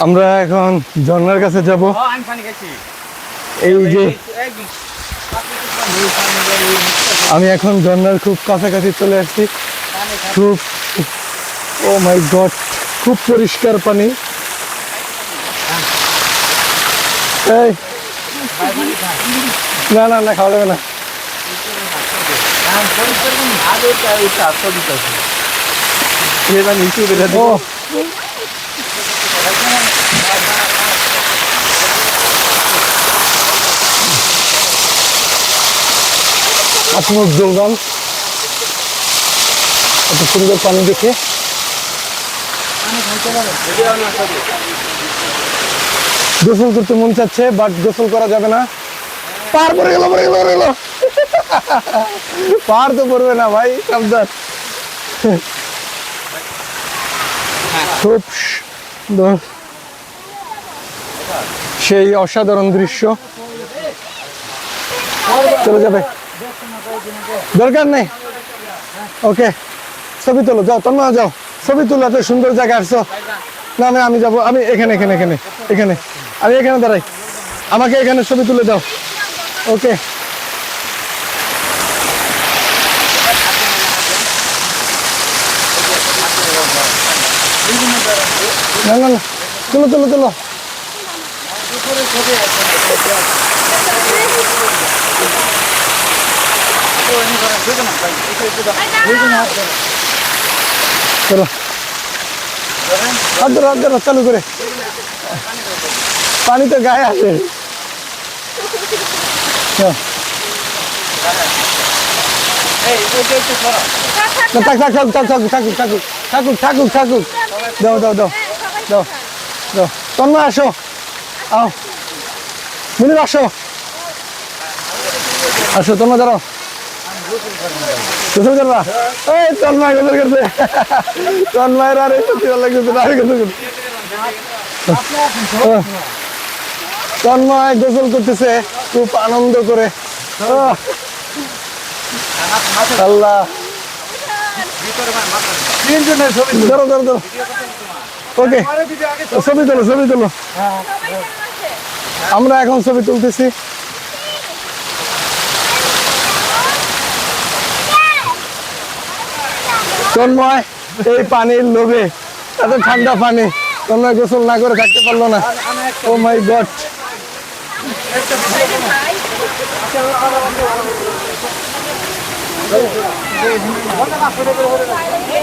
আমরা এখন ঝর্ণার কাছে যাব। এই যে আমি এখন ঝর্ণার খুব কাছাকাছি চলে আসছি। খুব, ও মাই গড, খুব পরিষ্কার পানি। এই না না না, খাওয়া যাবে না। ও আপনার দোলগান এত সুন্দর পানি দেখে গোসল করতে মন চাচ্ছে, বাট গোসল করা যাবে না। পার পড়ে গেল, পার তো পড়বে না ভাই, সাবধান। খুব সুন্দর, সেই অসাধারণ দৃশ্য। চলে যাবে, দরকার নেই। ওকে, ছবি তোলো, যাও তোমরা যাও, ছবি তুলো। এত সুন্দর জায়গা আসছো। না আমি যাবো, আমি এখানে এখানে এখানে এখানে আমি এখানে দাঁড়াই, আমাকে এখানে ছবি তুলে দাও। ওকে, না না না, তুলো তুলো তুলো। চলো, হাত ধরো চালু করে। পানি তো গায়ে আসে। থাকুক। দাও তন্ময় আসো, আও মুনির আসো তন্ময়, দাঁড়াও। গোসল করবা? এই তন্ময় গোসল করছে। তন্ময়ের আর তন্ময় গোসল করতেছে খুব আনন্দ করে। আল্লাহ, ধরো। ওকে, ছবি তোলো। আমরা এখন ছবি তুলতেছি। তন্ময় এই পানির লোভে, এত ঠান্ডা পানি, তন্ময় গোসল না করে থাকতে পারলো না। ও মাই গড।